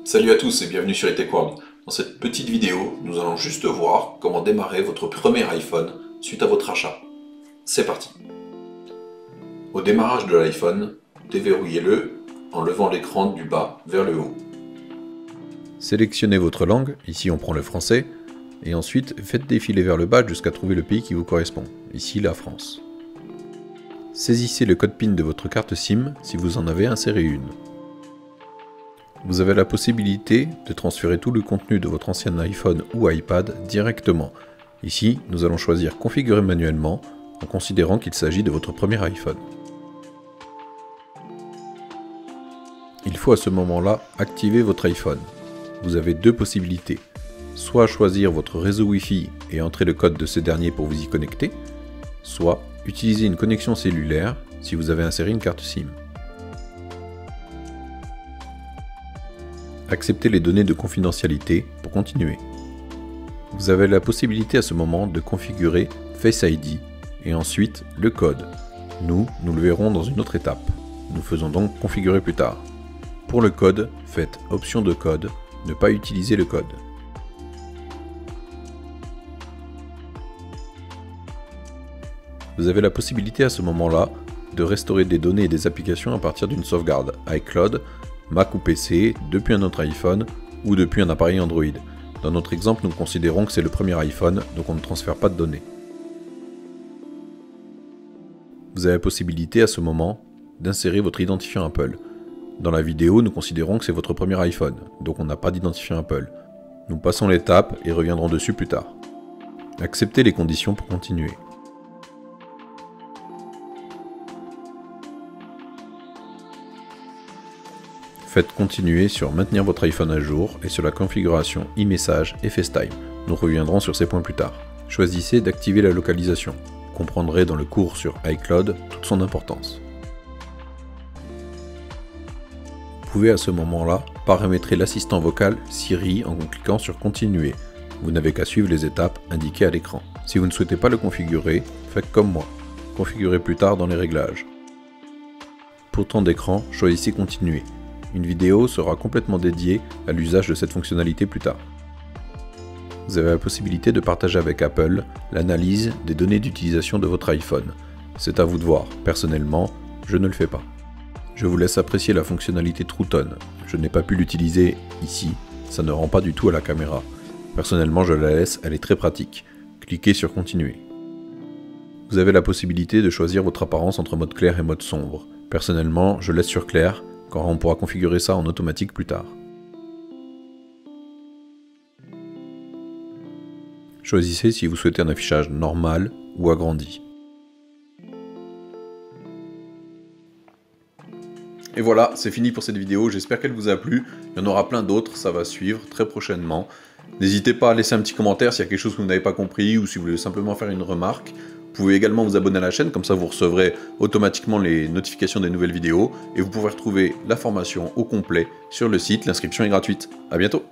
Salut à tous et bienvenue sur eTechWorld. Dans cette petite vidéo, nous allons juste voir comment démarrer votre premier iPhone suite à votre achat. C'est parti. Au démarrage de l'iPhone, déverrouillez-le en levant l'écran du bas vers le haut. Sélectionnez votre langue, ici on prend le français, et ensuite faites défiler vers le bas jusqu'à trouver le pays qui vous correspond, ici la France. Saisissez le code PIN de votre carte SIM si vous en avez inséré une. Vous avez la possibilité de transférer tout le contenu de votre ancien iPhone ou iPad directement. Ici, nous allons choisir Configurer manuellement en considérant qu'il s'agit de votre premier iPhone. Il faut à ce moment-là activer votre iPhone. Vous avez deux possibilités. Soit choisir votre réseau Wi-Fi et entrer le code de ce dernier pour vous y connecter, soit utiliser une connexion cellulaire si vous avez inséré une carte SIM. Acceptez les données de confidentialité pour continuer. Vous avez la possibilité à ce moment de configurer Face ID et ensuite le code. Nous le verrons dans une autre étape. Nous faisons donc configurer plus tard. Pour le code, faites Option de code, ne pas utiliser le code. Vous avez la possibilité à ce moment-là de restaurer des données et des applications à partir d'une sauvegarde iCloud, Mac ou PC, depuis un autre iPhone ou depuis un appareil Android. Dans notre exemple, nous considérons que c'est le premier iPhone, donc on ne transfère pas de données. Vous avez la possibilité à ce moment d'insérer votre identifiant Apple. Dans la vidéo, nous considérons que c'est votre premier iPhone, donc on n'a pas d'identifiant Apple. Nous passons l'étape et reviendrons dessus plus tard. Acceptez les conditions pour continuer. Faites continuer sur maintenir votre iPhone à jour et sur la configuration e-message et FaceTime. Nous reviendrons sur ces points plus tard. Choisissez d'activer la localisation. Vous comprendrez dans le cours sur iCloud toute son importance. Vous pouvez à ce moment-là paramétrer l'assistant vocal Siri en cliquant sur continuer. Vous n'avez qu'à suivre les étapes indiquées à l'écran. Si vous ne souhaitez pas le configurer, faites comme moi. Configurez plus tard dans les réglages. Pour temps d'écran, choisissez continuer. Une vidéo sera complètement dédiée à l'usage de cette fonctionnalité plus tard. Vous avez la possibilité de partager avec Apple l'analyse des données d'utilisation de votre iPhone. C'est à vous de voir. Personnellement, je ne le fais pas. Je vous laisse apprécier la fonctionnalité True Tone. Je n'ai pas pu l'utiliser ici, ça ne rend pas du tout à la caméra. Personnellement, je la laisse, elle est très pratique. Cliquez sur Continuer. Vous avez la possibilité de choisir votre apparence entre mode clair et mode sombre. Personnellement, je laisse sur clair, car on pourra configurer ça en automatique plus tard. Choisissez si vous souhaitez un affichage normal ou agrandi. Et voilà, c'est fini pour cette vidéo, j'espère qu'elle vous a plu. Il y en aura plein d'autres, ça va suivre très prochainement. N'hésitez pas à laisser un petit commentaire s'il y a quelque chose que vous n'avez pas compris ou si vous voulez simplement faire une remarque. Vous pouvez également vous abonner à la chaîne, comme ça vous recevrez automatiquement les notifications des nouvelles vidéos. Et vous pourrez retrouver la formation au complet sur le site, l'inscription est gratuite. À bientôt.